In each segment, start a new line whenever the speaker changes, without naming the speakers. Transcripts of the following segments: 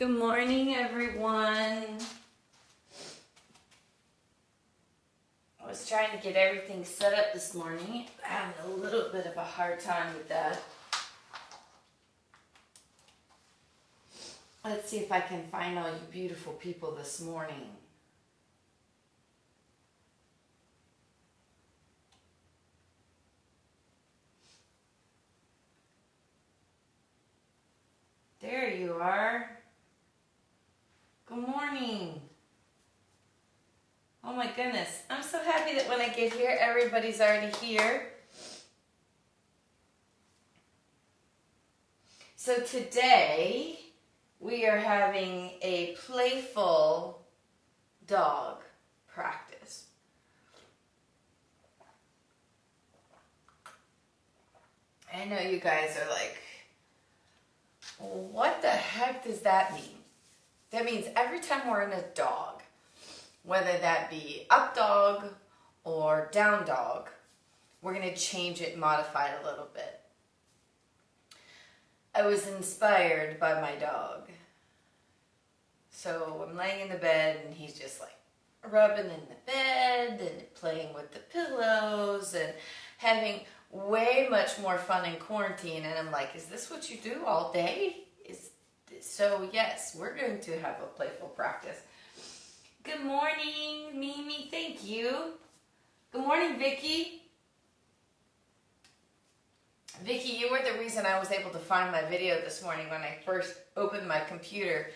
Good morning, everyone. I was trying to get everything set up this morning. I'm having a little bit of a hard time with that. Let's see if I can find all you beautiful people this morning. There you are. Good morning. Oh my goodness. I'm so happy that when I get here, everybody's already here. So today, we are having a playful dog practice. I know you guys are like, what the heck does that mean? That means every time we're in a dog, whether that be up dog or down dog, we're going to change it, modify it a little bit. I was inspired by my dog. So I'm laying in the bed and he's just like rubbing in the bed and playing with the pillows and having way much more fun in quarantine. And I'm like, is this what you do all day? So yes, we're going to have a playful practice. Good morning, Mimi. Thank you. Good morning, Vicky. Vicky, you were the reason I was able to find my video this morning when I first opened my computer.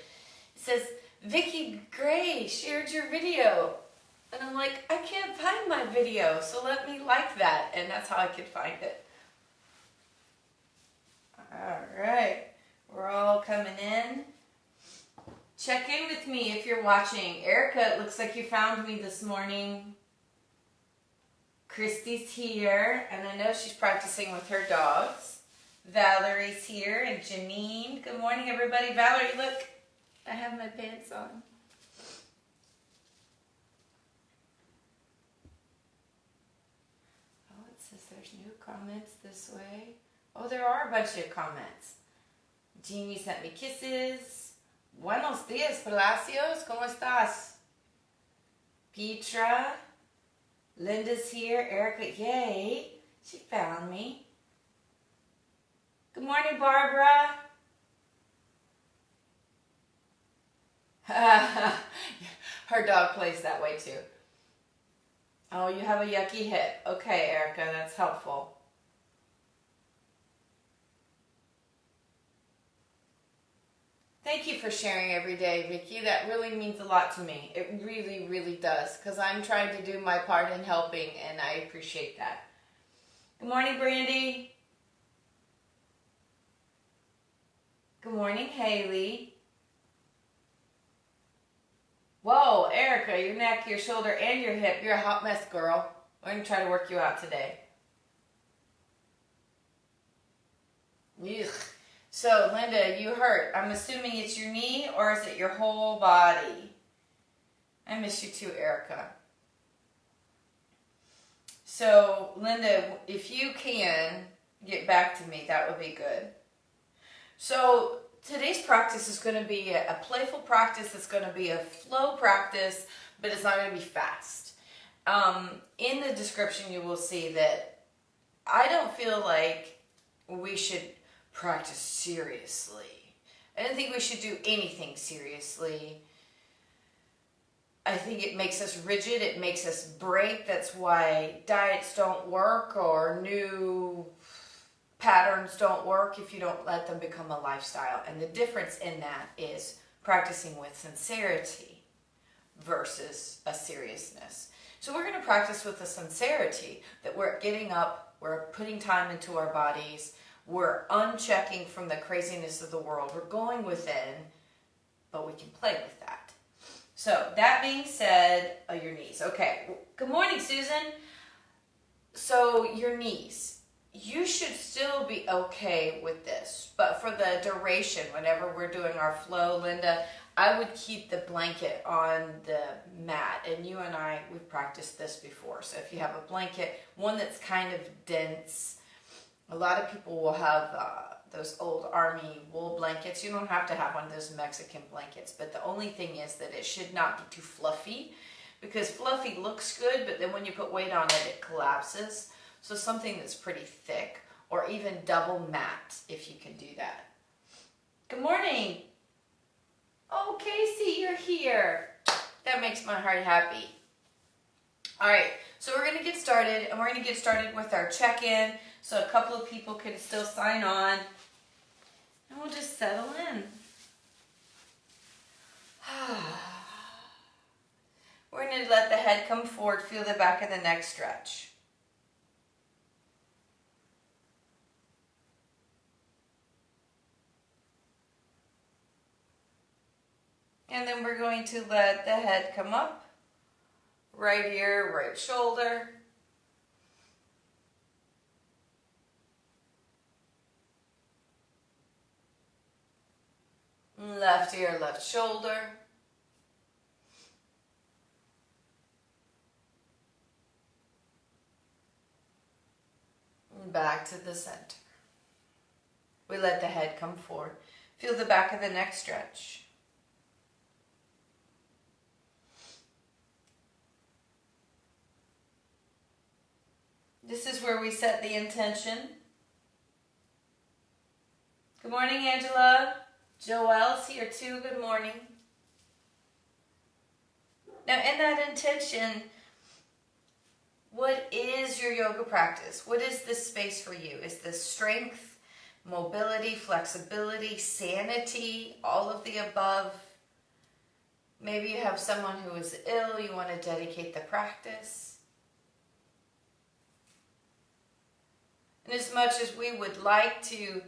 It says, Vicky Gray shared your video. And I'm like, I can't find my video, so let me like that. And that's how I could find it. All right. We're all coming in. Check in with me if you're watching. Erica, it looks like you found me this morning. Christy's here, and I know she's practicing with her dogs. Valerie's here, and Janine. Good morning, everybody. Valerie, look. I have my pants on. Oh, it says there's new comments this way. Oh, there are a bunch of comments. Jeannie sent me kisses. Buenos dias, Palacios. ¿Cómo estás? Petra. Linda's here. Erica, yay. She found me. Good morning, Barbara. Her dog plays that way too. Oh, you have a yucky hip. Okay, Erica, that's helpful. Thank you for sharing every day, Vicky. That really means a lot to me. It really, really does, because I'm trying to do my part in helping, and I appreciate that. Good morning, Brandy. Good morning, Haley. Whoa, Erica, your neck, your shoulder, and your hip. You're a hot mess, girl. We're going to try to work you out today. Ugh. So, Linda, you hurt. I'm assuming it's your knee, or is it your whole body? I miss you too, Erica. So, Linda, if you can get back to me, that would be good. So, today's practice is going to be a playful practice. It's going to be a flow practice, but it's not going to be fast. In the description, you will see that I don't feel like we should practice seriously. I don't think we should do anything seriously. I think it makes us rigid. It makes us break. That's why diets don't work or new patterns don't work if you don't let them become a lifestyle. And the difference in that is practicing with sincerity versus a seriousness. So we're going to practice with the sincerity that we're getting up, we're putting time into our bodies, we're unchecking from the craziness of the world. We're going within, but we can play with that. So that being said, your knees. Okay. Good morning, Susan. So your knees. You should still be okay with this, but for the duration, whenever we're doing our flow, Linda, I would keep the blanket on the mat. And you and I, we've practiced this before. So if you have a blanket, one that's kind of dense, a lot of people will have those old army wool blankets. You don't have to have one of those Mexican blankets, but the only thing is that it should not be too fluffy, because fluffy looks good, but then when you put weight on it, it collapses. So something that's pretty thick, or even double mat, if you can do that. Good morning. Oh, Casey, you're here. That makes my heart happy. All right, so we're going to get started, and we're going to get started with our check-in, so a couple of people can still sign on, and we'll just settle in. We're going to let the head come forward, feel the back of the neck stretch. And then we're going to let the head come up. Right ear, right shoulder. Left ear, left shoulder. And back to the center. We let the head come forward. Feel the back of the neck stretch. This is where we set the intention. Good morning, Angela. Joelle's here too. Good morning. Now, in that intention, what is your yoga practice? What is this space for you? Is this strength, mobility, flexibility, sanity, all of the above? Maybe you have someone who is ill, you want to dedicate the practice. And as much as we would like to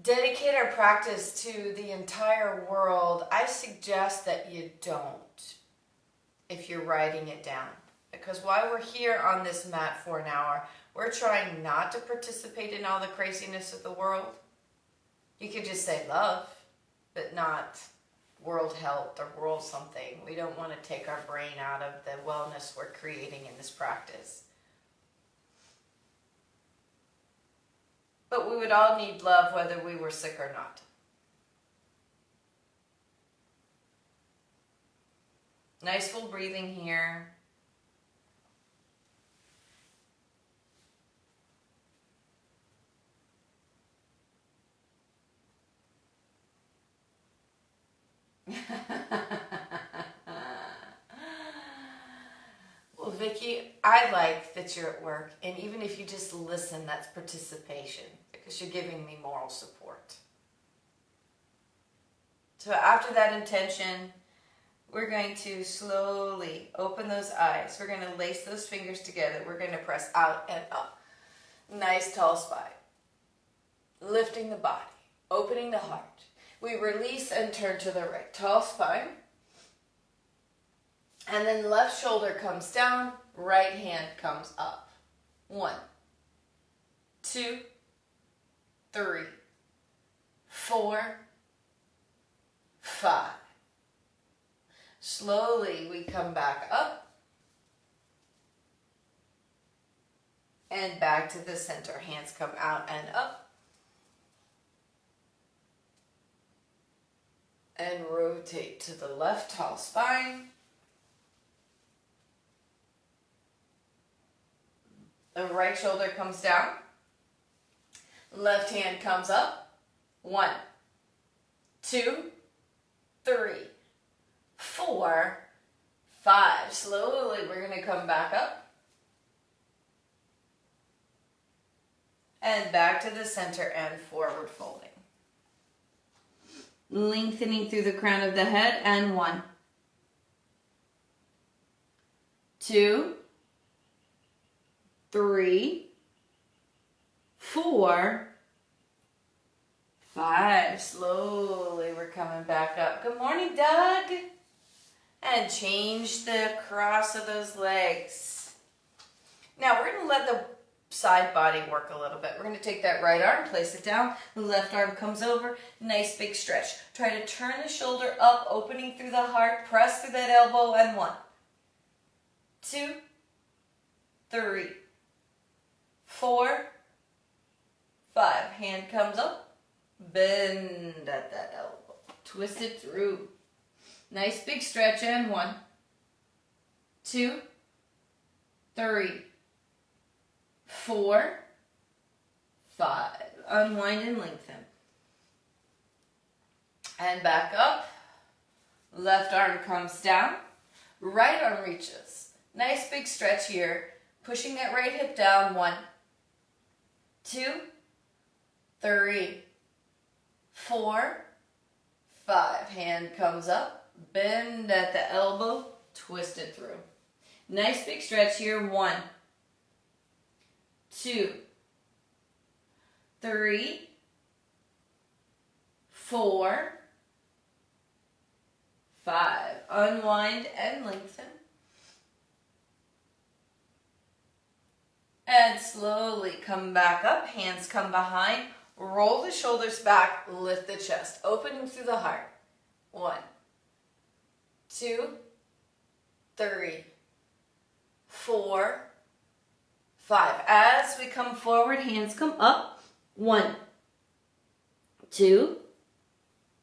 dedicate our practice to the entire world, I suggest that you don't if you're writing it down. Because while we're here on this mat for an hour, we're trying not to participate in all the craziness of the world. You could just say love, but not world health or world something. We don't want to take our brain out of the wellness we're creating in this practice. But we would all need love whether we were sick or not. Nice full breathing here. Well, Vicki, I like that you're at work, and even if you just listen, that's participation, because you're giving me moral support. So after that intention, we're going to slowly open those eyes. We're going to lace those fingers together. We're going to press out and up. Nice tall spine. Lifting the body, opening the heart. We release and turn to the right. Tall spine. And then left shoulder comes down, right hand comes up. 1, 2, 3, 4, 5. Slowly we come back up and back to the center. Hands come out and up. And rotate to the left, tall spine. The right shoulder comes down. Left hand comes up. 1, 2, 3, 4, 5. Slowly we're going to come back up. And back to the center and forward folding. Lengthening through the crown of the head. And 1, 2, 3, 4, 5. Slowly we're coming back up. Good morning, Doug. And change the cross of those legs. Now we're going to let the side body work a little bit. We're going to take that right arm, place it down. The left arm comes over. Nice big stretch. Try to turn the shoulder up, opening through the heart. Press through that elbow. And 1, 2, 3, 4, 5. Hand comes up. Bend at that elbow. Twist it through. Nice big stretch and 1, 2, 3, 4, 5. Unwind and lengthen. And back up. Left arm comes down. Right arm reaches. Nice big stretch here. Pushing that right hip down. 1, 2, 3, 4, 5. Hand comes up. Bend at the elbow. Twist it through. Nice big stretch here. 1, 2, 3, 4, 5. Unwind and lengthen. And slowly come back up. Hands come behind. Roll the shoulders back. Lift the chest. Opening through the heart. 1, 2, 3, 4, 5. As we come forward, hands come up. 1, 2,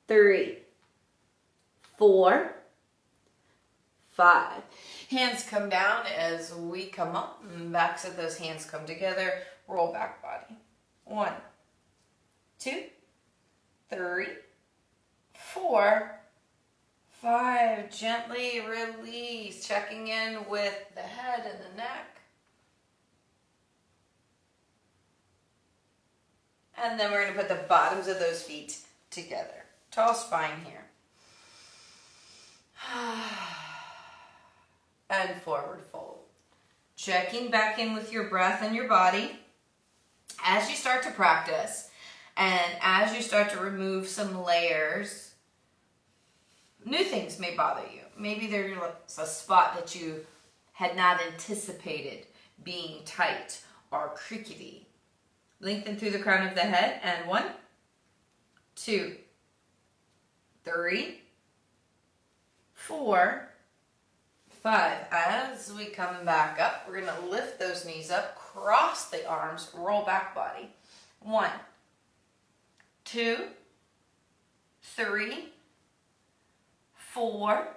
3, 4, 5. Hands come down as we come up. Backs of those hands come together. Roll back body. 1, 2, 3, 4, 5. Gently release. Checking in with the head and the neck. And then we're going to put the bottoms of those feet together. Tall spine here. And forward fold. Checking back in with your breath and your body as you start to practice, and as you start to remove some layers, new things may bother you. Maybe there's a spot that you had not anticipated being tight or crickety. Lengthen through the crown of the head, and 1, 2, 3, 4, 5. As we come back up, we're going to lift those knees up, cross the arms, roll back body. 1, 2, 3, 4,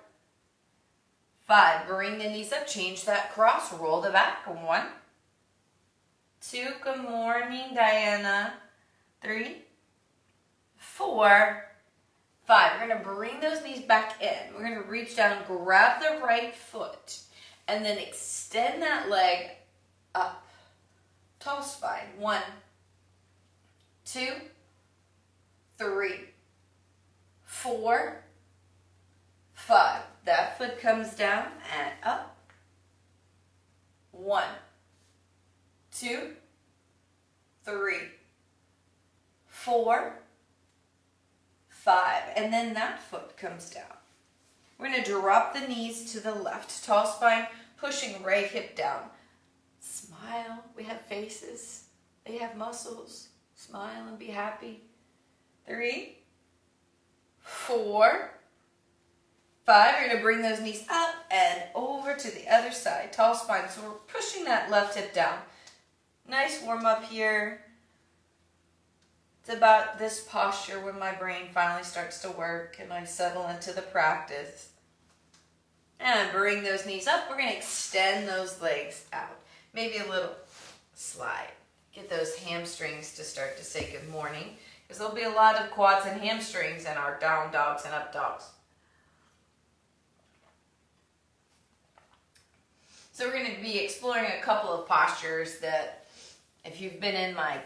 5. Bring the knees up, change that cross, roll the back. 1, 2, good morning, Diana. 3, 4, 5. We're going to bring those knees back in. We're going to reach down, grab the right foot, and then extend that leg up. Tall spine. 1, 2, 3, 4, 5. That foot comes down and up. 1, 2, 3, 4, 5. And then that foot comes down. We're going to drop the knees to the left. Tall spine, pushing right hip down. Smile. We have faces. They have muscles. Smile and be happy. 3, 4, 5. You're going to bring those knees up and over to the other side. Tall spine. So we're pushing that left hip down. Nice warm up here. It's about this posture when my brain finally starts to work and I settle into the practice. And bring those knees up. We're going to extend those legs out. Maybe a little slide. Get those hamstrings to start to say good morning. Because there'll be a lot of quads and hamstrings in our down dogs and up dogs. So we're going to be exploring a couple of postures that, if you've been in my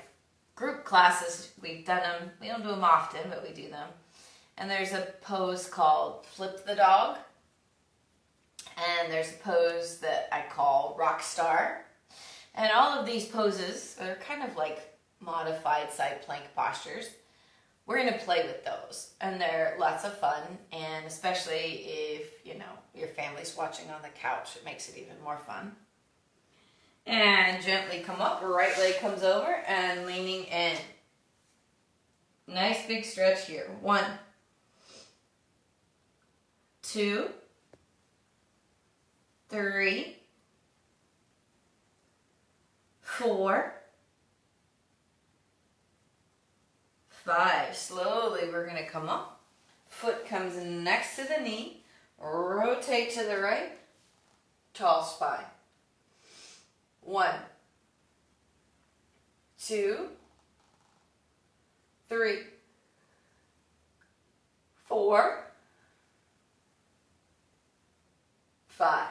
group classes, we've done them. We don't do them often, but we do them. And there's a pose called Flip the Dog. And there's a pose that I call Rock Star. And all of these poses are kind of like modified side plank postures. We're going to play with those. And they're lots of fun. And especially if, your family's watching on the couch, it makes it even more fun. And gently come up. Right leg comes over and leaning in. Nice big stretch here. 1, 2, 3, 4, 5. Slowly we're going to come up. Foot comes next to the knee. Rotate to the right. Tall spine. 1, 2, 3, 4, 5.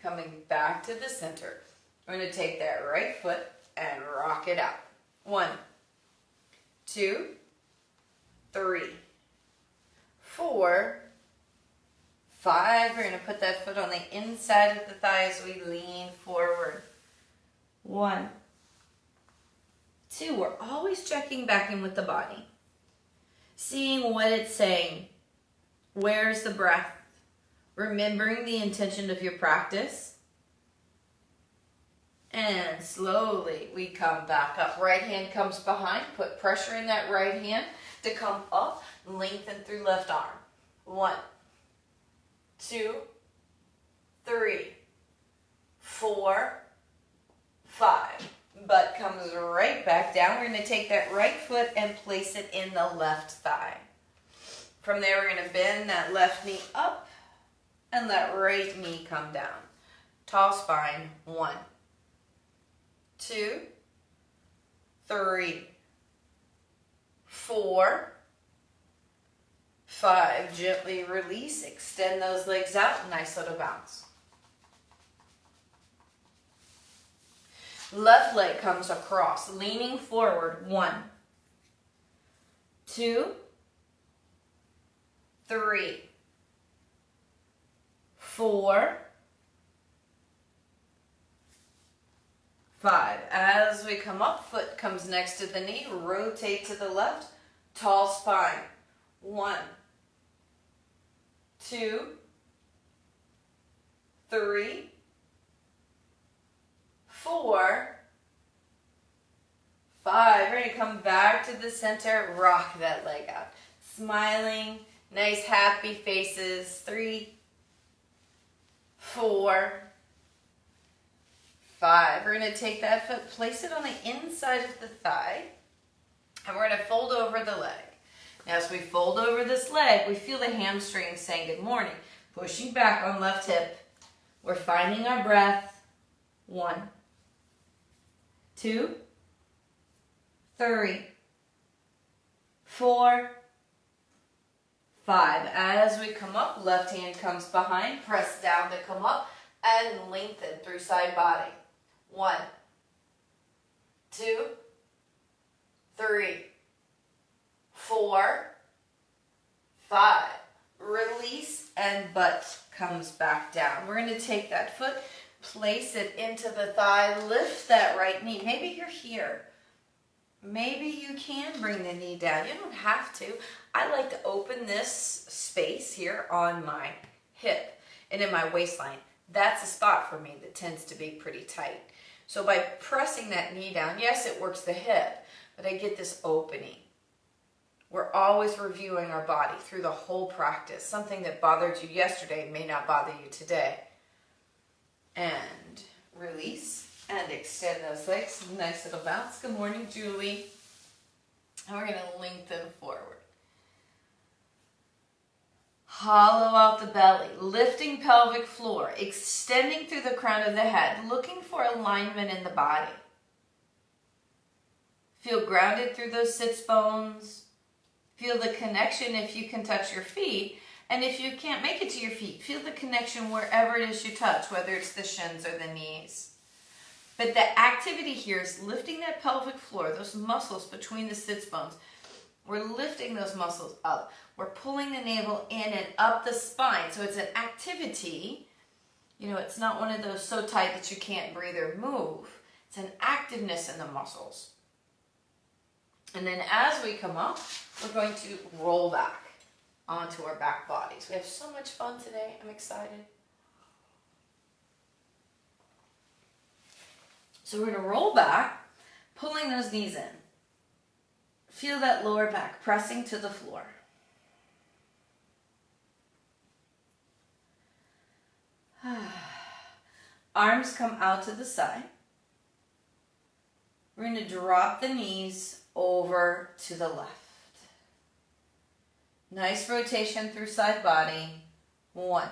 Coming back to the center. We're going to take that right foot and rock it out. 1, 2, 3, 4, 5. We're going to put that foot on the inside of the thigh as we lean forward. 1, 2. We're always checking back in with the body. Seeing what it's saying. Where's the breath? Remembering the intention of your practice. And slowly we come back up. Right hand comes behind. Put pressure in that right hand to come up. Lengthen through left arm. 1, 2, 3, 4, 5. Butt comes right back down. We're going to take that right foot and place it in the left thigh. From there, we're going to bend that left knee up and that right knee come down. Tall spine. 1, 2, 3, 4, 5. Gently release. Extend those legs out. Nice little bounce. Left leg comes across, leaning forward. 1, 2, 3, 4, 5. As we come up, foot comes next to the knee. Rotate to the left. Tall spine. 1, 2, 3, 4, 5. We're going to come back to the center. Rock that leg out. Smiling. Nice happy faces. 3, 4, 5. We're going to take that foot, place it on the inside of the thigh, and we're going to fold over the leg. Now as we fold over this leg, we feel the hamstring saying good morning. Pushing back on left hip. We're finding our breath. 1, 2, 3, 4, 5. As we come up, left hand comes behind. Press down to come up and lengthen through side body. 1, 2, 3, 4, 5. Release and butt comes back down. We're going to take that foot, place it into the thigh, lift that right knee. Maybe you're here. Maybe you can bring the knee down. You don't have to. I like to open this space here on my hip and in my waistline. That's a spot for me that tends to be pretty tight. So by pressing that knee down, yes, it works the hip, but I get this opening. We're always reviewing our body through the whole practice. Something that bothered you yesterday may not bother you today. And release and extend those legs. Nice little bounce. Good morning, Julie. And we're going to lengthen forward. Hollow out the belly, lifting pelvic floor, extending through the crown of the head, looking for alignment in the body. Feel grounded through those sits bones. Feel the connection if you can touch your feet. And if you can't make it to your feet, feel the connection wherever it is you touch, whether it's the shins or the knees. But the activity here is lifting that pelvic floor, those muscles between the sits bones. We're lifting those muscles up. We're pulling the navel in and up the spine. So it's an activity. You know, it's not one of those so tight that you can't breathe or move. It's an activeness in the muscles. And then as we come up, we're going to roll back onto our back bodies. We have so much fun today. I'm excited. So we're going to roll back, pulling those knees in. Feel that lower back pressing to the floor. Arms come out to the side. We're going to drop the knees over to the left. Nice rotation through side body. 1,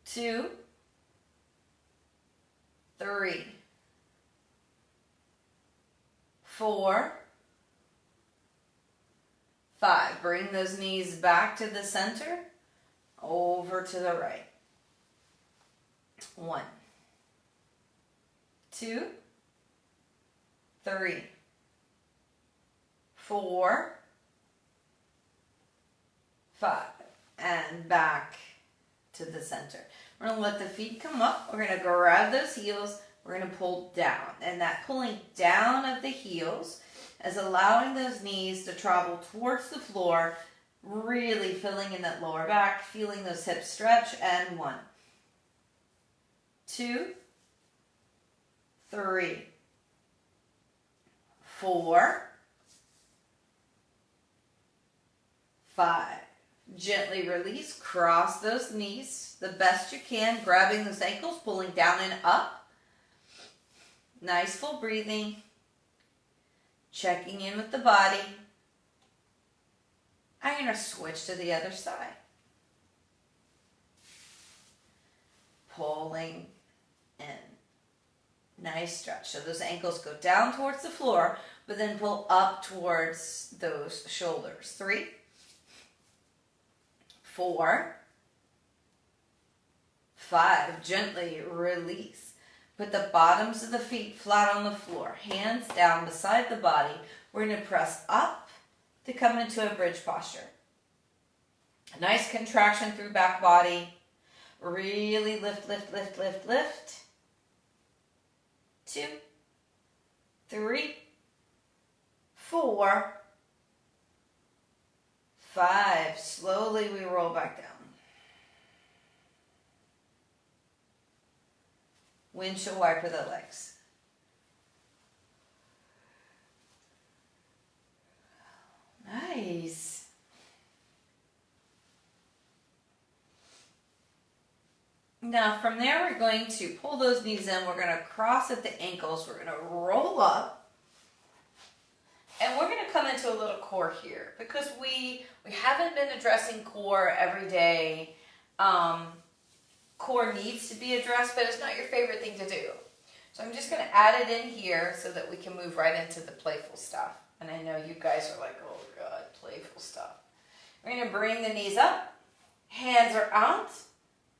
2, 3, 4, 5. Bring those knees back to the center, over to the right. 1, 2, 3, 4, 5. And back to the center. We're going to let the feet come up. We're going to grab those heels. We're going to pull down. And that pulling down of the heels is allowing those knees to travel towards the floor, really filling in that lower back, feeling those hips stretch. And 1, 2, 3, 4, 5. Gently release, cross those knees the best you can, grabbing those ankles, pulling down and up. Nice full breathing. Checking in with the body. I'm going to switch to the other side. Pulling in. Nice stretch. So those ankles go down towards the floor, but then pull up towards those shoulders. 3, 4, 5. Gently release. Put the bottoms of the feet flat on the floor. Hands down beside the body. We're going to press up to come into a bridge posture. A nice contraction through back body. Really lift, lift, lift, lift, lift. 2, 3, 4, 5. Slowly we roll back down. Windshield wiper the legs. Nice. Now from there we're going to pull those knees in. We're going to cross at the ankles. We're going to roll up. And we're going to come into a little core here because we haven't been addressing core every day. Core needs to be addressed, but it's not your favorite thing to do. So I'm just going to add it in here so that we can move right into the playful stuff. And I know you guys are like, oh God, playful stuff. We're going to bring the knees up. Hands are out.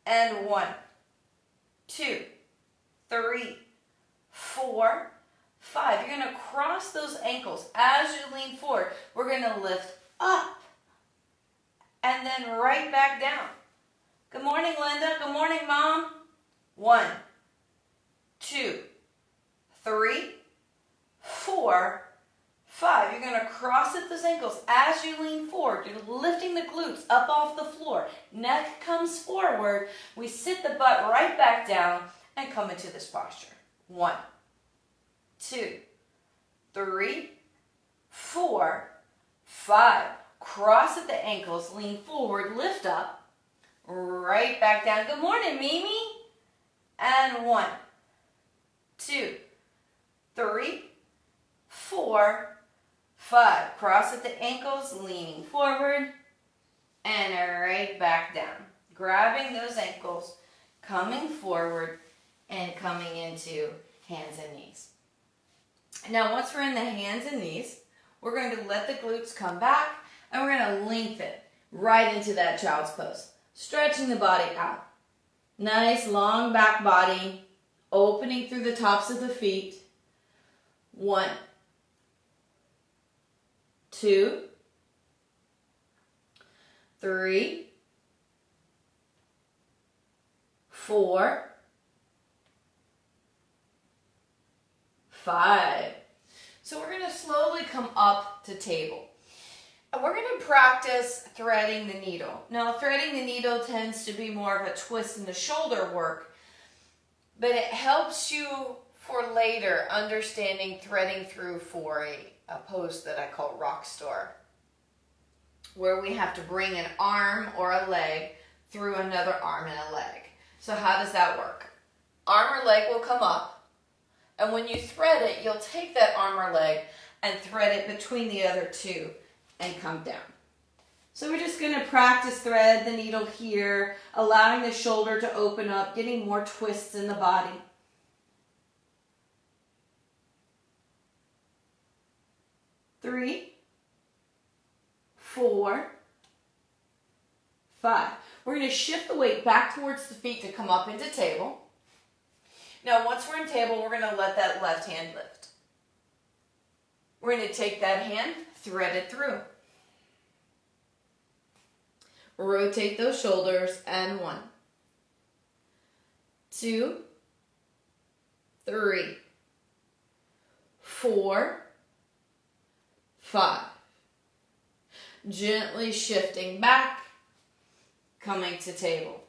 And 1, 2, 3, 4, 5. You're going to cross those ankles as you lean forward. We're going to lift up and then right back down. Good morning, Linda. Good morning, Mom. 1, 2, 3, 4, 5. You're going to cross at those ankles as you lean forward. You're lifting the glutes up off the floor. Neck comes forward. We sit the butt right back down and come into this posture. 1, 2, 3, 4, 5. Cross at the ankles, lean forward, lift up, right back down. Good morning, Mimi. And 1, 2, 3, 4, 5. Cross at the ankles, leaning forward, and right back down. Grabbing those ankles, coming forward, and coming into hands and knees. Now, once we're in the hands and knees, we're going to let the glutes come back, and we're going to lengthen right into that child's pose. Stretching the body out. Nice long back body, opening through the tops of the feet. 1, 2, 3, 4, 5. So we're going to slowly come up to table. And we're going to practice threading the needle. Now, threading the needle tends to be more of a twist in the shoulder work, but it helps you for later understanding threading through for a pose that I call rock star, where we have to bring an arm or a leg through another arm and a leg. So how does that work? Arm or leg will come up, And when you thread it, you'll take that arm or leg and thread it between the other two and come down. So we're just going to practice thread the needle here, allowing the shoulder to open up, getting more twists in the body. 3, 4, 5. We're going to shift the weight back towards the feet to come up into table. Now, once we're in table, we're going to let that left hand lift. We're going to take that hand, thread it through. Rotate those shoulders, and 1, 2, 3, 4, 5. Gently shifting back, coming to table.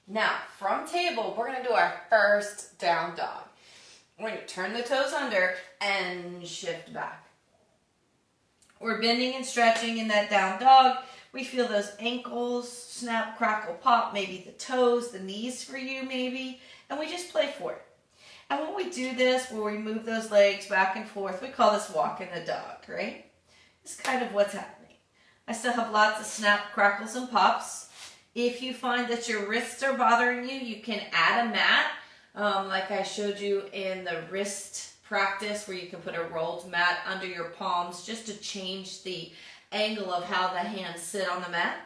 Now, from table, we're going to do our first down dog. We're going to turn the toes under and shift back. We're bending and stretching in that down dog. We feel those ankles snap, crackle, pop, maybe the toes, the knees for you maybe, and we just play for it. And when we do this, where we move those legs back and forth, we call this walking the dog, right? It's kind of what's happening. I still have lots of snap, crackles, and pops. If you find that your wrists are bothering you, you can add a mat, like I showed you in the wrist practice, where you can put a rolled mat under your palms just to change the angle of how the hands sit on the mat.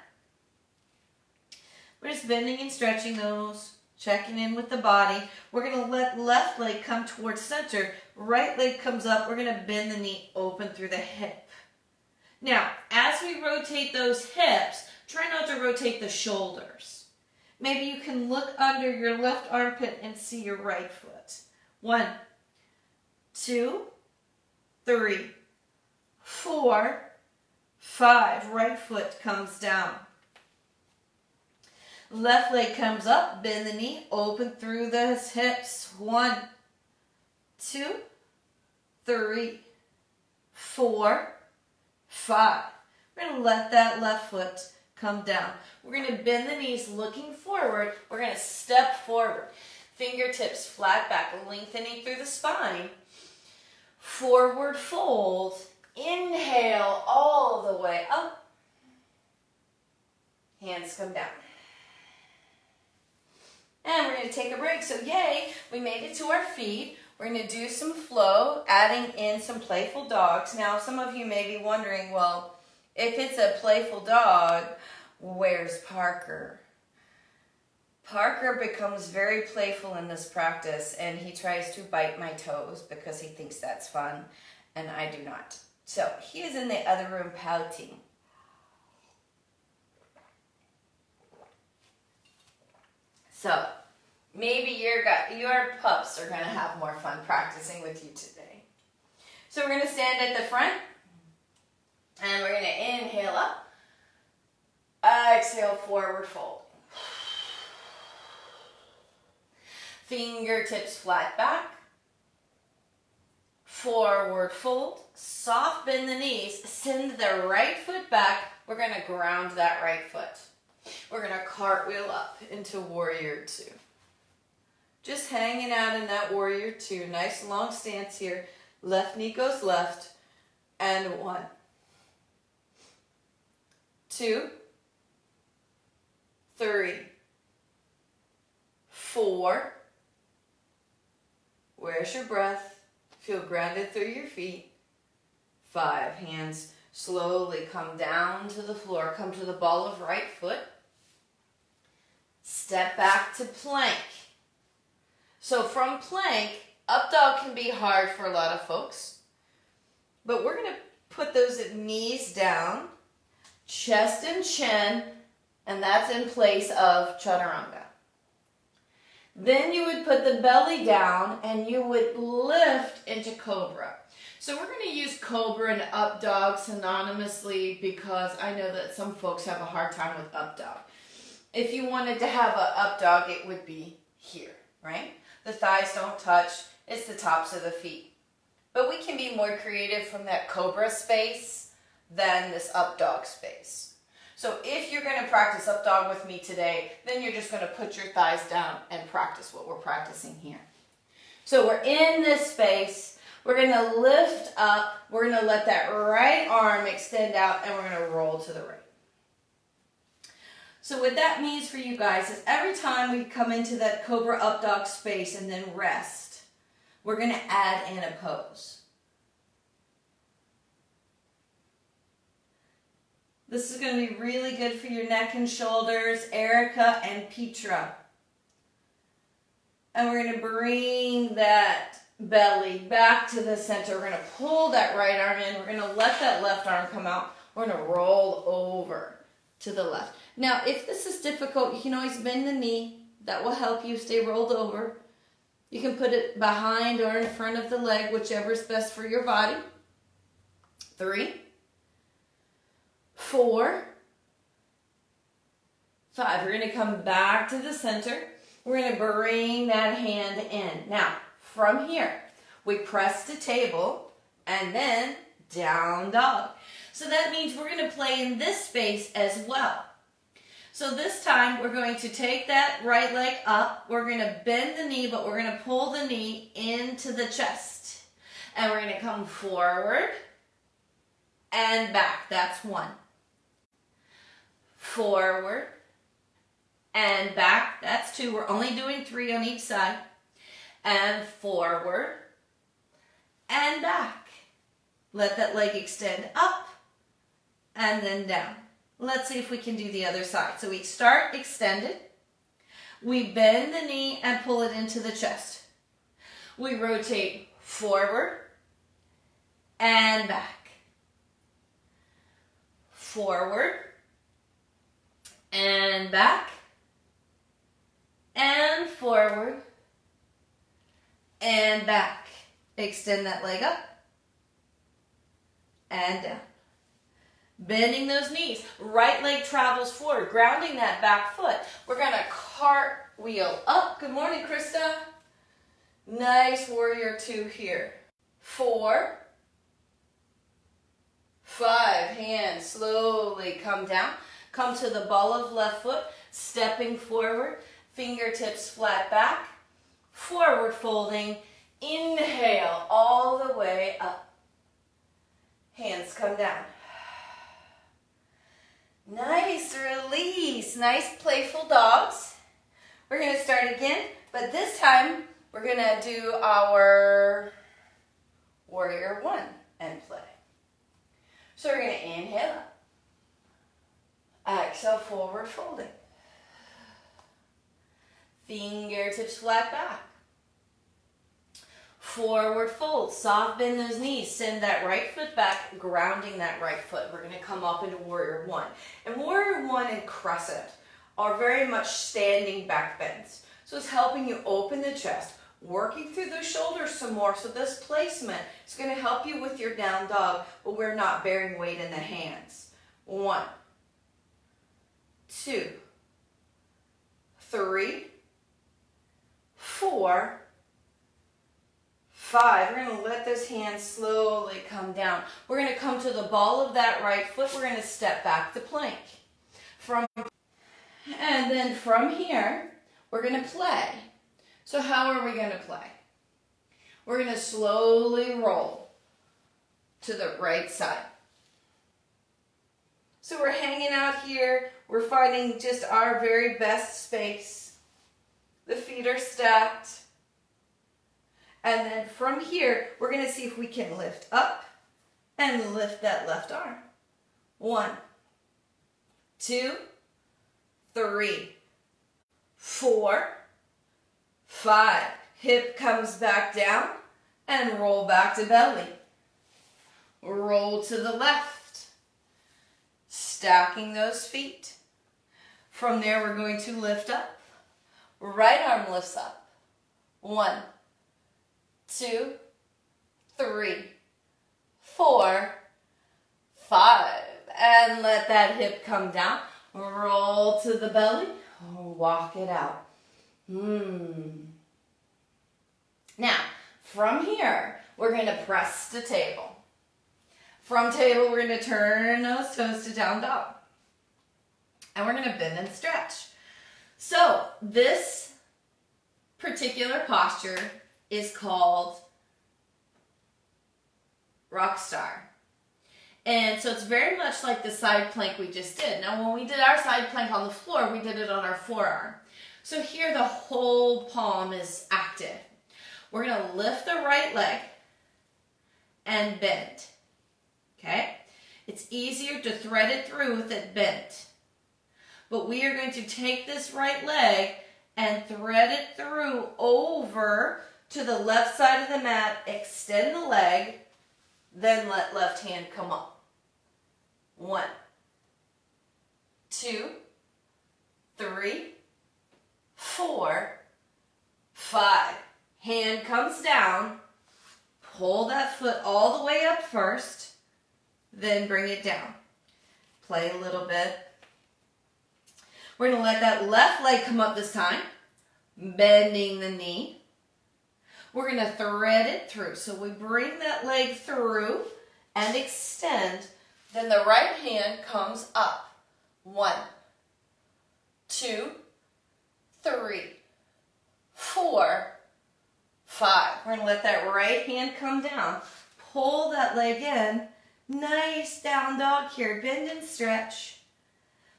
We're just bending and stretching those, checking in with the body. We're going to let left leg come towards center. Right leg comes up. We're going to bend the knee open through the hip. Now, as we rotate those hips, try not to rotate the shoulders. Maybe you can look under your left armpit and see your right foot. 1, 2, 3, 4, 5. Right foot comes down. Left leg comes up, bend the knee, open through the hips. 1, 2, 3, 4, 5. We're going to let that left foot come down. We're going to bend the knees looking forward. We're going to step forward. Fingertips flat back, lengthening through the spine. Forward fold. Inhale all the way up. Hands come down. And we're going to take a break. So yay, we made it to our feet. We're going to do some flow, adding in some playful dogs. Now, some of you may be wondering, well, if it's a playful dog, where's Parker? Parker becomes very playful in this practice, and he tries to bite my toes because he thinks that's fun, and I do not. So he is in the other room pouting. So maybe your pups are going to have more fun practicing with you today. So we're going to stand at the front, and we're going to inhale up. Exhale, forward fold. Fingertips flat back. Forward fold. Soft bend the knees. Send the right foot back. We're going to ground that right foot. We're going to cartwheel up into warrior 2. Just hanging out in that warrior 2. Nice long stance here. Left knee goes left. And 1, 2, 3, 4. Where's your breath? Feel grounded through your feet. 5. Hands slowly come down to the floor. Come to the ball of right foot. Step back to plank. So from plank, up dog can be hard for a lot of folks. But we're going to put those knees down, chest and chin, and that's in place of chaturanga. Then you would put the belly down and you would lift into cobra. So we're going to use cobra and up dog synonymously because I know that some folks have a hard time with up dog. If you wanted to have an up dog, it would be here, right? The thighs don't touch. It's the tops of the feet. But we can be more creative from that cobra space than this up dog space. So if you're going to practice up dog with me today, then you're just going to put your thighs down and practice what we're practicing here. So we're in this space. We're going to lift up. We're going to let that right arm extend out, and we're going to roll to the right. So what that means for you guys is every time we come into that Cobra Up Dog space and then rest, we're going to add in a pose. This is going to be really good for your neck and shoulders, Erica and Petra. And we're going to bring that belly back to the center. We're going to pull that right arm in. We're going to let that left arm come out. We're going to roll over to the left. Now, if this is difficult, you can always bend the knee. That will help you stay rolled over. You can put it behind or in front of the leg, whichever is best for your body. 3, 4, 5. We're going to come back to the center. We're going to bring that hand in. Now, from here, we press the table and then down dog. So that means we're going to play in this space as well. So this time, we're going to take that right leg up. We're going to bend the knee, but we're going to pull the knee into the chest. And we're going to come forward and back. That's 1. Forward and back. That's 2. We're only doing 3 on each side. And forward and back. Let that leg extend up and then down. Let's see if we can do the other side. So we start extended. We bend the knee and pull it into the chest. We rotate forward and back. Forward and back. And forward and back. Extend that leg up and down. Bending those knees. Right leg travels forward, grounding that back foot. We're going to cartwheel up. Good morning, Krista. Nice warrior 2 here. 4, 5. Hands slowly come down. Come to the ball of left foot, stepping forward. Fingertips flat back. Forward folding. Inhale all the way up. Hands come down. Nice release. Nice playful dogs. We're going to start again, but this time we're going to do our warrior 1 and play. So we're going to inhale up. Exhale, forward folding. Fingertips flat back. Forward fold, soft bend those knees, send that right foot back, grounding that right foot. We're going to come up into warrior 1. And warrior 1 and crescent are very much standing back bends. So it's helping you open the chest, working through those shoulders some more. So this placement is going to help you with your down dog, but we're not bearing weight in the hands. 1, 2, 3, 4, 5. We're going to let those hands slowly come down. We're going to come to the ball of that right foot. We're going to step back to plank. And then from here, we're going to play. So how are we going to play? We're going to slowly roll to the right side. So we're hanging out here. We're finding just our very best space. The feet are stacked. And then from here, we're going to see if we can lift up and lift that left arm. 1, 2, 3, 4, 5. Hip comes back down and roll back to belly. Roll to the left. Stacking those feet. From there, we're going to lift up. Right arm lifts up. 1, 2, 3, 4, 5. And let that hip come down. Roll to the belly. Walk it out. Now, from here, we're going to press the table. From table, we're going to turn those toes to down dog. And we're going to bend and stretch. So, this particular posture is called Rockstar. And so it's very much like the side plank we just did. Now when we did our side plank on the floor, we did it on our forearm. So here the whole palm is active. We're going to lift the right leg and bend. Okay? It's easier to thread it through with it bent. But we are going to take this right leg and thread it through over to the left side of the mat, extend the leg, then let left hand come up. 1, 2, 3, 4, 5. Hand comes down. Pull that foot all the way up first, then bring it down. Play a little bit. We're going to let that left leg come up this time, bending the knee. We're going to thread it through. So we bring that leg through and extend. Then the right hand comes up. 1, 2, 3, 4, 5. We're going to let that right hand come down. Pull that leg in. Nice down dog here. Bend and stretch.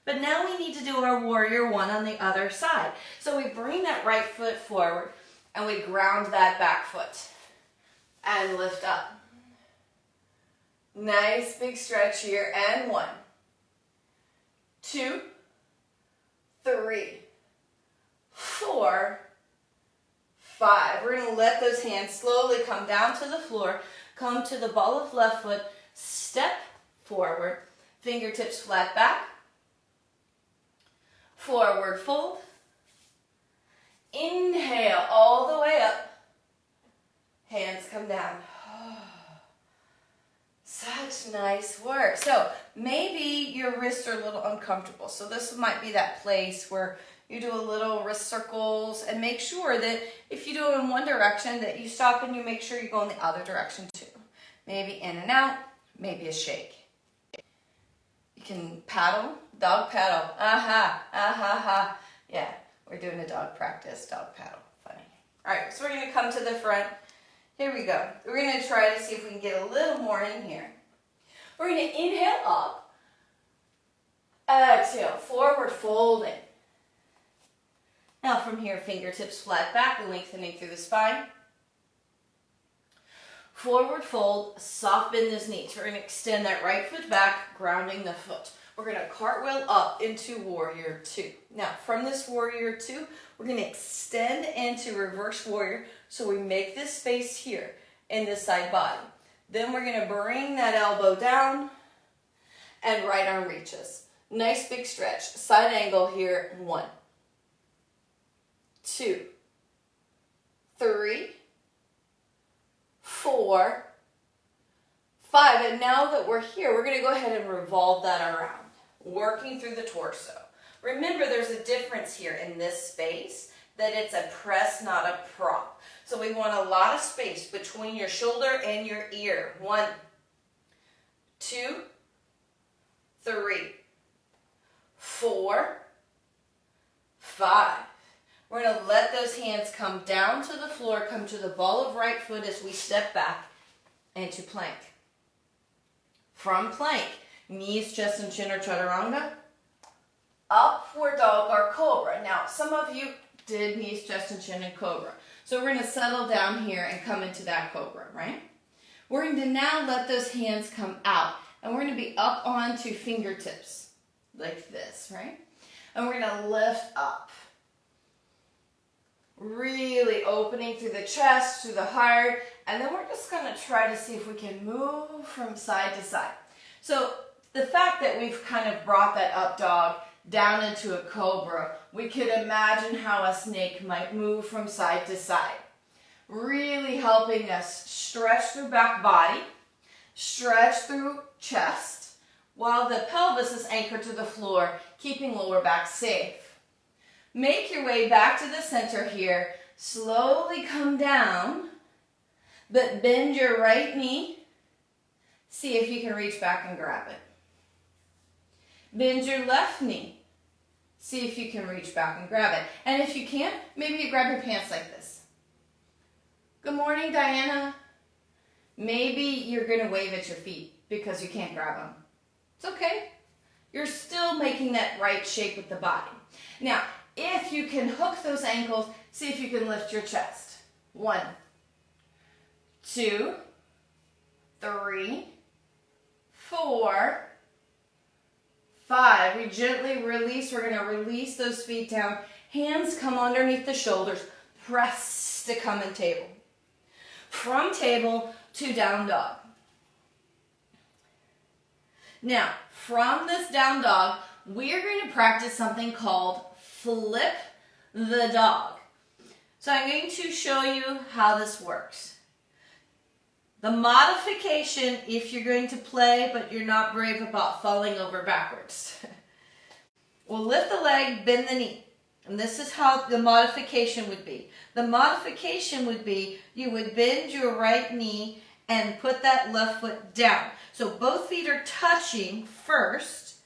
But now we need to do our warrior one on the other side. So we bring that right foot forward and we ground that back foot and lift up. Nice big stretch here. And 1, 2, 3, 4, 5. We're going to let those hands slowly come down to the floor. Come to the ball of left foot. Step forward. Fingertips flat back. Forward fold. Inhale all the way up. Hands come down. Such nice work. So maybe your wrists are a little uncomfortable. So this might be that place where you do a little wrist circles, and make sure that if you do it in one direction that you stop and you make sure you go in the other direction too. Maybe in and out, maybe a shake. You can paddle, dog paddle. Aha, aha, ha. Yeah, we're doing a dog practice, dog paddle. Funny. All right, so we're going to come to the front. Here we go. We're going to try to see if we can get a little more in here. We're going to inhale up. Exhale, forward folding. Now from here, fingertips flat back, lengthening through the spine. Forward fold, soft bend those knees. We're going to extend that right foot back, grounding the foot. We're going to cartwheel up into warrior two. Now from this warrior two, we're going to extend into reverse warrior. So we make this space here in this side body. Then we're going to bring that elbow down and right arm reaches. Nice big stretch. Side angle here. 1, 2, 3, 4, 5. And now that we're here, we're going to go ahead and revolve that around, working through the torso. Remember, there's a difference here in this space, that it's a press, not a prop. So we want a lot of space between your shoulder and your ear. 1, 2, 3, 4, 5. We're going to let those hands come down to the floor, come to the ball of right foot as we step back into plank. From plank, knees, chest, and chin or chaturanga. Upward dog or cobra. Now, some of you did knees, chest, and chin and cobra. So we're going to settle down here and come into that cobra, right? We're going to now let those hands come out. And we're going to be up onto fingertips, like this, right? And we're going to lift up. Really opening through the chest, through the heart. And then we're just going to try to see if we can move from side to side. So the fact that we've kind of brought that up dog down into a cobra, we could imagine how a snake might move from side to side. Really helping us stretch through back body, stretch through chest, while the pelvis is anchored to the floor, keeping lower back safe. Make your way back to the center here. Slowly come down, but bend your right knee. See if you can reach back and grab it. Bend your left knee. See if you can reach back and grab it. And if you can't, maybe you grab your pants like this. Good morning, Diana. Maybe you're going to wave at your feet because you can't grab them. It's okay. You're still making that right shape with the body. Now, if you can hook those ankles, see if you can lift your chest. 1, 2, 3, 4, 5. We gently release. We're going to release those feet down. Hands come underneath the shoulders. Press to come in table. From table to down dog. Now, from this down dog, we're going to practice something called flip the dog. So I'm going to show you how this works. The modification, if you're going to play but you're not brave about falling over backwards. We'll lift the leg, bend the knee. And this is how the modification would be. The modification would be you would bend your right knee and put that left foot down. So both feet are touching first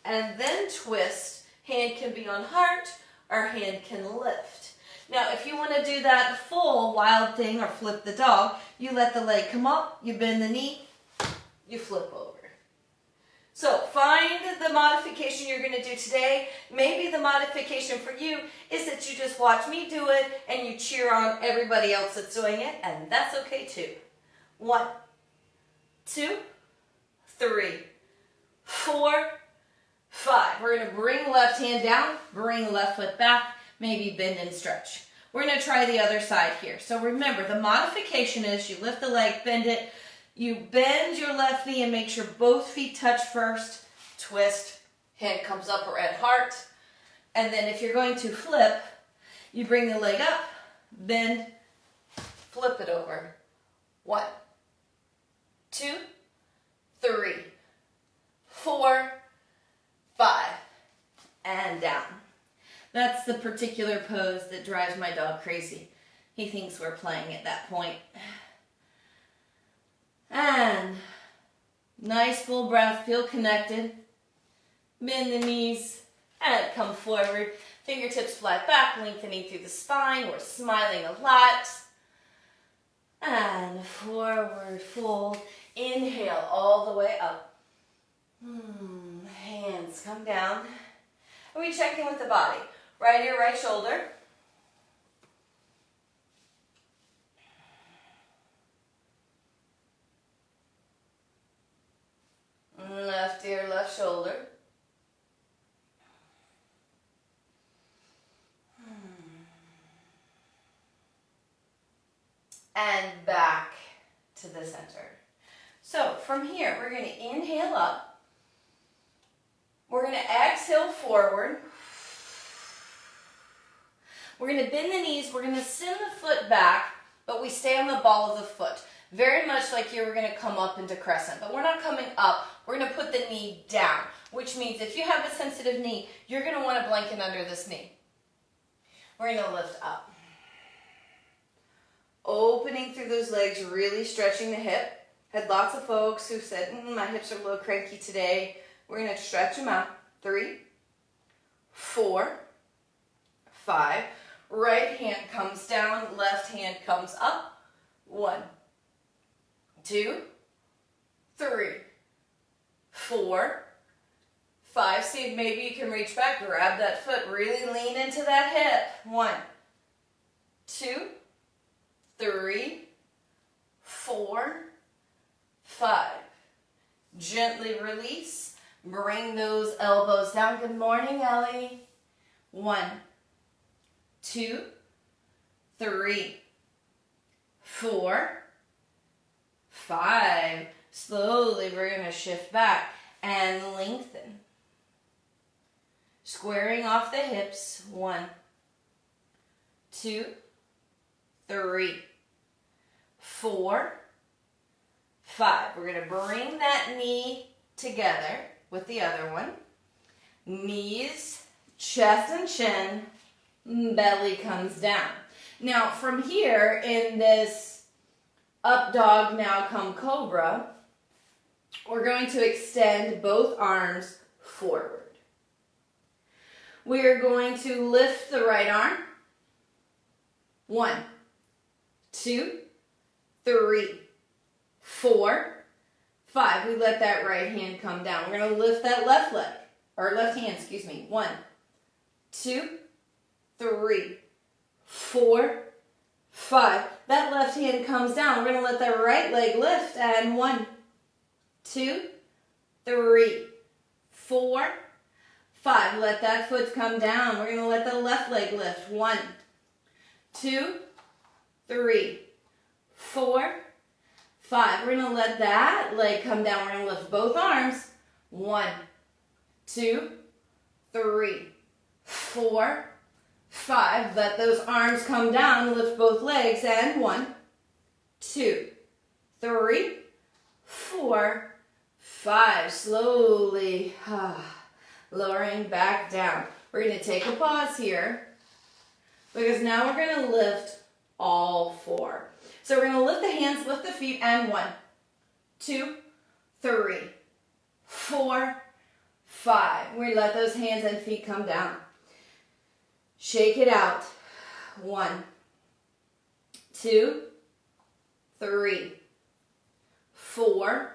and then twist. Hand can be on heart or hand can lift. Now if you want to do that full wild thing or flip the dog, you let the leg come up, you bend the knee, you flip over. So find the modification you're going to do today. Maybe the modification for you is that you just watch me do it and you cheer on everybody else that's doing it, and that's okay too. 1, 2, 3, 4, 5. We're going to bring left hand down, bring left foot back, maybe bend and stretch. We're going to try the other side here. So remember, the modification is you lift the leg, bend it, you bend your left knee and make sure both feet touch first, twist, hand comes up or at heart. And then if you're going to flip, you bring the leg up, bend, flip it over. 1, 2, 3, 4, 5, and down. That's the particular pose that drives my dog crazy. He thinks we're playing at that point. And nice full breath, feel connected. Bend the knees and come forward. Fingertips flat back, lengthening through the spine. We're smiling a lot. And forward fold. Inhale all the way up. Hands come down. And we check in with the body. Right ear, right shoulder. Left ear, left shoulder. And back to the center. So from here, we're going to inhale up. We're going to exhale forward. We're going to bend the knees. We're going to send the foot back, but we stay on the ball of the foot. Very much like you were going to come up into crescent, but we're not coming up. We're going to put the knee down, which means if you have a sensitive knee, you're going to want to blanket under this knee. We're going to lift up. Opening through those legs, really stretching the hip. Had lots of folks who said, my hips are a little cranky today. We're going to stretch them out. 3, 4, 5. Right hand comes down, left hand comes up. 1, 2, 3, 4, 5. See if maybe you can reach back, grab that foot, really lean into that hip. 1, 2, 3, 4, 5. Gently release. Bring those elbows down. Good morning, Ellie. 1, 2, 3, 4, 5. Slowly, we're going to shift back and lengthen. Squaring off the hips. 1, 2, 3, 4, 5. We're going to bring that knee together with the other one. Knees, chest and chin, belly comes down. Now from here in this up dog, now come cobra, we're going to extend both arms forward. We are going to lift the right arm. 1, 2, 3, 4, 5. We let that right hand come down. We're going to lift that left leg, or left hand, excuse me. 1, 2, 3, 4, 5. That left hand comes down. We're going to let that right leg lift, and 1, 2, 3, 4, 5. Let that foot come down. We're going to let the left leg lift. 1, 2, 3, 4, 5. We're going to let that leg come down. We're going to lift both arms. 1, 2, 3, 4, 5. Let those arms come down. Lift both legs. And 1, 2, 3, 4, 5. Slowly lowering back down. We're going to take a pause here because now we're going to lift all 4. So we're going to lift the hands, lift the feet, and 1, 2, 3, 4, 5. We let those hands and feet come down. Shake it out. 1, 2, 3, 4,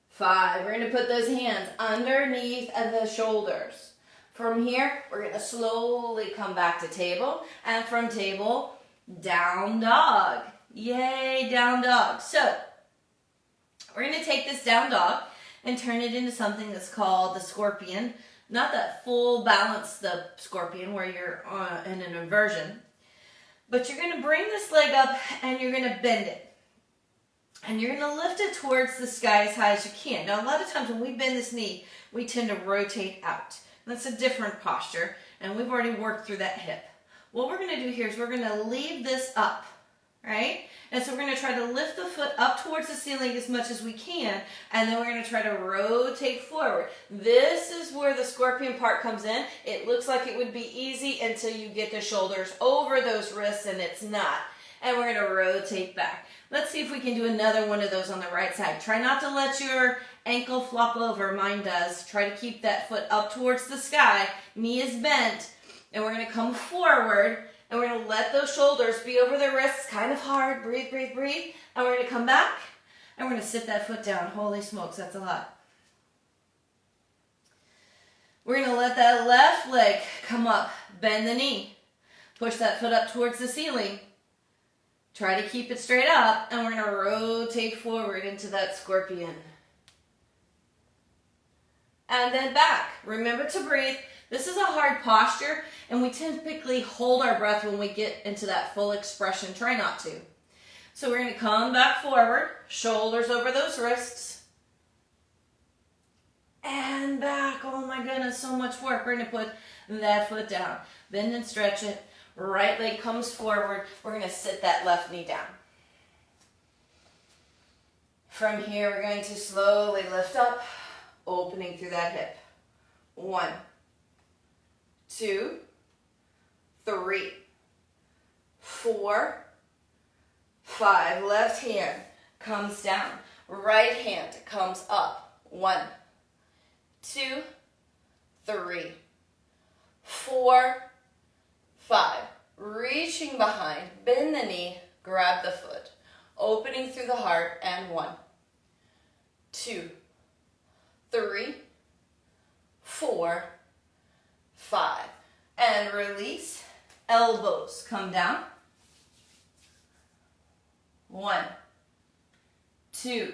5. We're going to put those hands underneath of the shoulders. From here, we're going to slowly come back to table, and from table, down dog. Yay, down dog. So, we're going to take this down dog and turn it into something that's called the scorpion. Not that full balance, the scorpion, where you're in an inversion. But you're going to bring this leg up and you're going to bend it. And you're going to lift it towards the sky as high as you can. Now, a lot of times when we bend this knee, we tend to rotate out. That's a different posture, and we've already worked through that hip. What we're going to do here is we're going to leave this up, right? And so we're going to try to lift the foot up towards the ceiling as much as we can, and then we're going to try to rotate forward. This is where the scorpion part comes in. It looks like it would be easy until you get the shoulders over those wrists, and it's not. And we're going to rotate back. Let's see if we can do another one of those on the right side. Try not to let your ankle flop over. Mine does. Try to keep that foot up towards the sky. Knee is bent. And we're going to come forward. And we're going to let those shoulders be over the wrists. Kind of hard. Breathe, breathe, breathe. And we're going to come back. And we're going to sit that foot down. Holy smokes, that's a lot. We're going to let that left leg come up. Bend the knee. Push that foot up towards the ceiling. Try to keep it straight up, and we're going to rotate forward into that scorpion. And then back. Remember to breathe. This is a hard posture, and we typically hold our breath when we get into that full expression. Try not to. So we're going to come back forward, shoulders over those wrists, and back. Oh my goodness, so much work. We're going to put that foot down. Bend and stretch it. Right leg comes forward. We're going to sit that left knee down. From here, we're going to slowly lift up, opening through that hip. 1, 2, 3, 4, 5. Left hand comes down. Right hand comes up. 1, 2, 3, 4, 5. Reaching behind, bend the knee, grab the foot. Opening through the heart, and 1, 2, 3, 4, 5. And release. Elbows come down. 1, 2,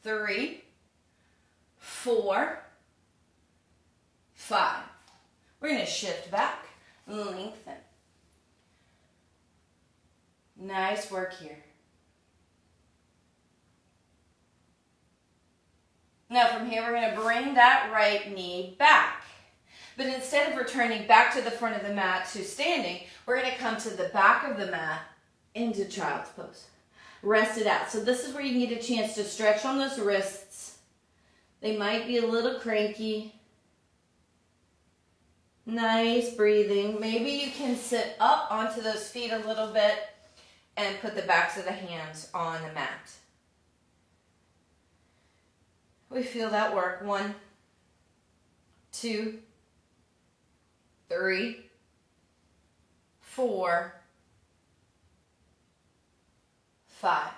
3, 4, 5. We're going to shift back. Lengthen. Nice work here. Now from here, we're going to bring that right knee back. But instead of returning back to the front of the mat to standing, we're going to come to the back of the mat into child's pose. Rest it out. So this is where you need a chance to stretch on those wrists. They might be a little cranky. Nice breathing. Maybe you can sit up onto those feet a little bit and put the backs of the hands on the mat. We feel that work. 1, 2, 3, 4, 5.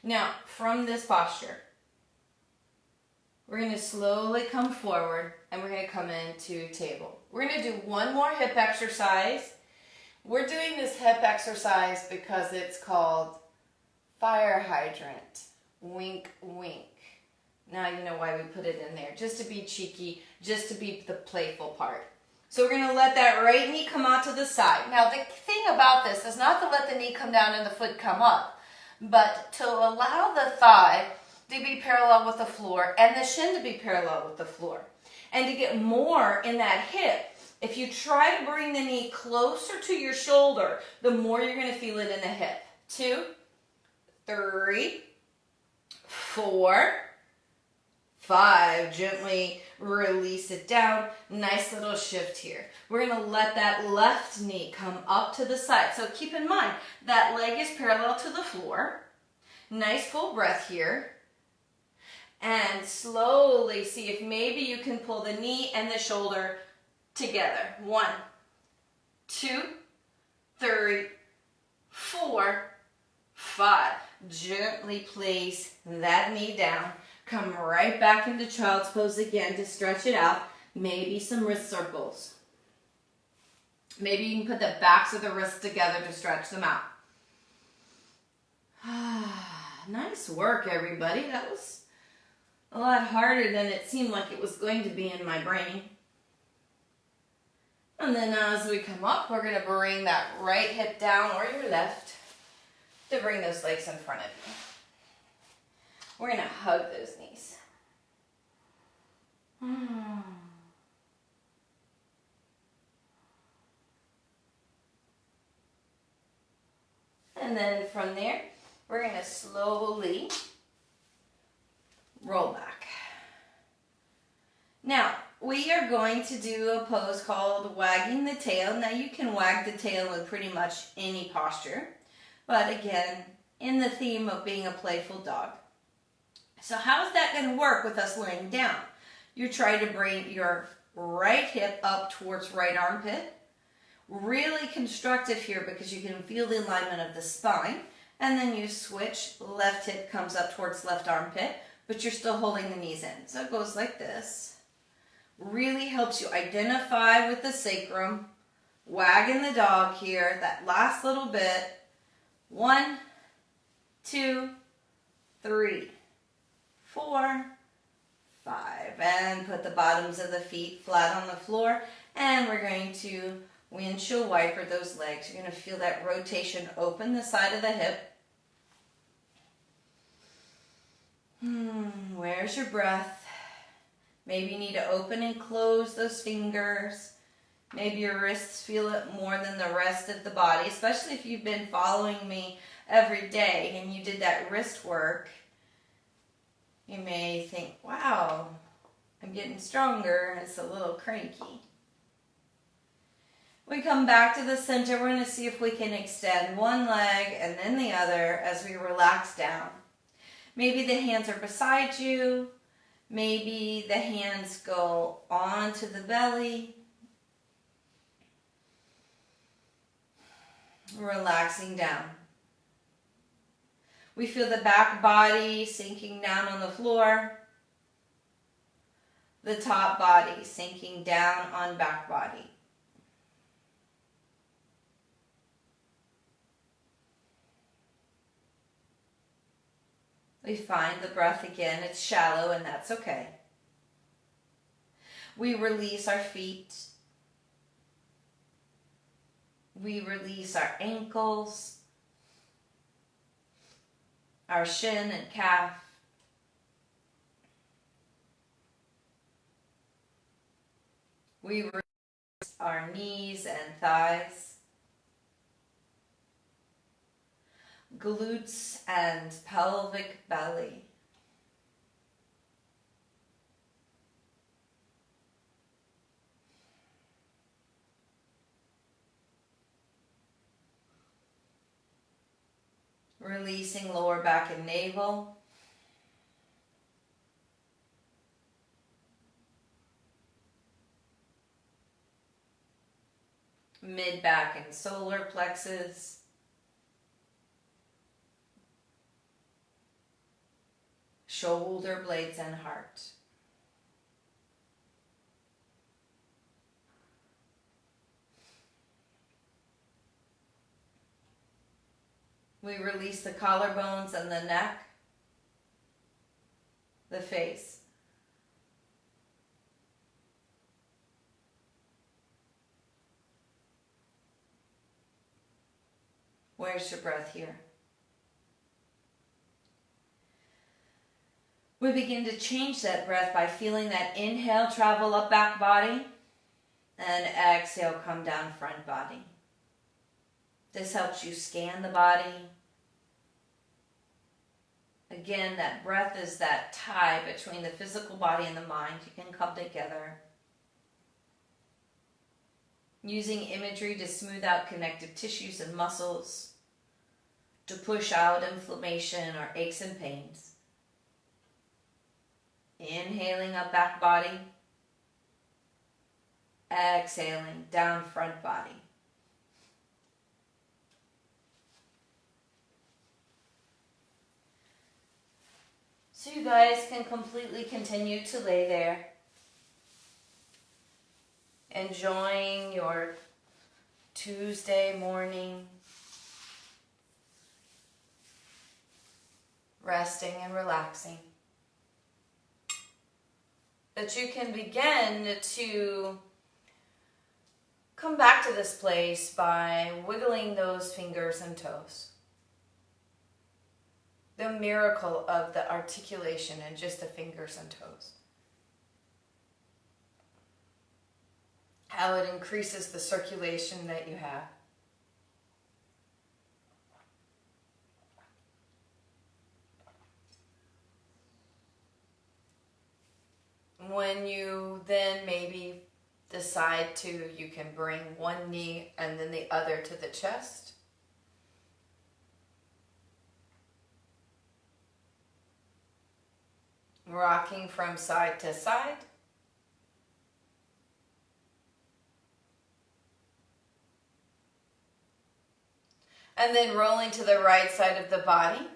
Now, from this posture, we're going to slowly come forward and we're going to come into table. We're going to do one more hip exercise. We're doing this hip exercise because it's called fire hydrant. Wink, wink. Now you know why we put it in there. Just to be cheeky, just to be the playful part. So we're going to let that right knee come out to the side. Now the thing about this is not to let the knee come down and the foot come up, but to allow the thigh to be parallel with the floor and the shin to be parallel with the floor. And to get more in that hip, if you try to bring the knee closer to your shoulder, the more you're going to feel it in the hip. 2, 3, 4, 5. Gently release it down. Nice little shift here. We're going to let that left knee come up to the side. So keep in mind, that leg is parallel to the floor. Nice full breath here. And slowly see if maybe you can pull the knee and the shoulder together. 1, 2, 3, 4, 5. Gently place that knee down. Come right back into child's pose again to stretch it out. Maybe some wrist circles. Maybe you can put the backs of the wrists together to stretch them out. Nice work, everybody. That was a lot harder than it seemed like it was going to be in my brain. And then as we come up, we're going to bring that right hip down or your left to bring those legs in front of you. We're going to hug those knees. And then from there, we're going to slowly roll back. Now, we are going to do a pose called wagging the tail. Now, you can wag the tail in pretty much any posture. But again, in the theme of being a playful dog. So how is that going to work with us laying down? You try to bring your right hip up towards right armpit. Really constructive here because you can feel the alignment of the spine. And then you switch, left hip comes up towards left armpit, but you're still holding the knees in. So it goes like this. Really helps you identify with the sacrum. Wagging the dog here, that last little bit. 1, 2, 3, 4, 5. And put the bottoms of the feet flat on the floor. And we're going to windshield wiper those legs. You're going to feel that rotation open the side of the hip. Where's your breath? Maybe you need to open and close those fingers. Maybe your wrists feel it more than the rest of the body, especially if you've been following me every day and you did that wrist work. You may think, wow, I'm getting stronger. It's a little cranky. We come back to the center. We're going to see if we can extend one leg and then the other as we relax down. Maybe the hands are beside you. Maybe the hands go onto the belly. Relaxing down. We feel the back body sinking down on the floor. The top body sinking down on back body. We find the breath again. It's shallow and that's okay. We release our feet. We release our ankles, our shin and calf. We release our knees and thighs, glutes and pelvic belly. Releasing lower back and navel. Mid back and solar plexus. shoulder blades and heart. We release the collarbones and the neck, the face. Where's your breath here? We begin to change that breath by feeling that inhale travel up back body and exhale come down front body. This helps you scan the body. Again, that breath is that tie between the physical body and the mind. You can come together. Using imagery to smooth out connective tissues and muscles, to push out inflammation or aches and pains. Inhaling up back body. Exhaling down front body. So you guys can completely continue to lay there, enjoying your Tuesday morning, resting and relaxing. But you can begin to come back to this place by wiggling those fingers and toes. The miracle of the articulation and just the fingers and toes. How it increases the circulation that you have. When you then maybe decide to, you can bring one knee and then the other to the chest. Rocking from side to side. And then rolling to the right side of the body.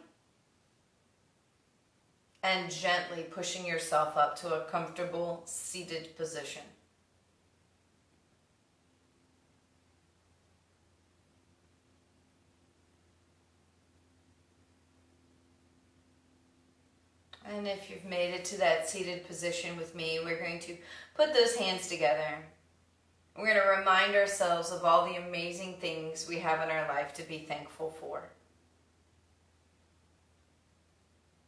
And gently pushing yourself up to a comfortable seated position. And if you've made it to that seated position with me, we're going to put those hands together. We're going to remind ourselves of all the amazing things we have in our life to be thankful for.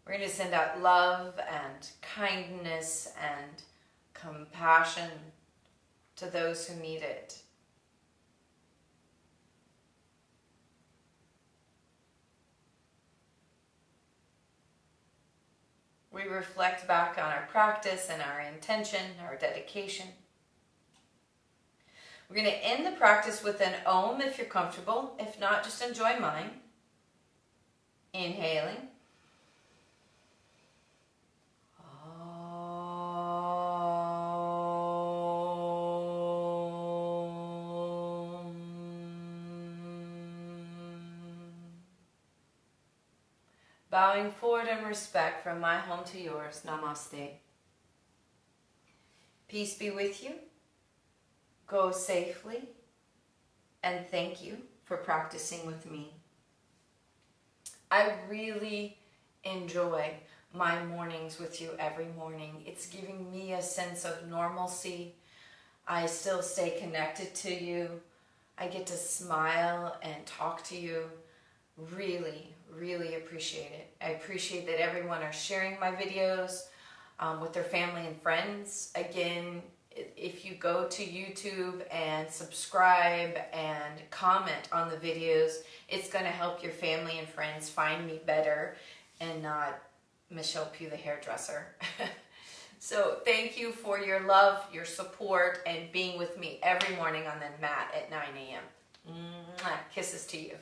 We're going to send out love and kindness and compassion to those who need it. We reflect back on our practice and our intention, our dedication. We're going to end the practice with an Om if you're comfortable. If not, just enjoy mine. Inhaling. Bowing forward in respect from my home to yours. Namaste. Peace be with you. Go safely. And thank you for practicing with me. I really enjoy my mornings with you every morning. It's giving me a sense of normalcy. I still stay connected to you. I get to smile and talk to you. Really, really appreciate it. I appreciate that everyone are sharing my videos with their family and friends. Again, if you go to YouTube and subscribe and comment on the videos, it's going to help your family and friends find me better and not Michelle Pugh the hairdresser. So thank you for your love, your support, and being with me every morning on the mat at 9 a.m. Kisses to you.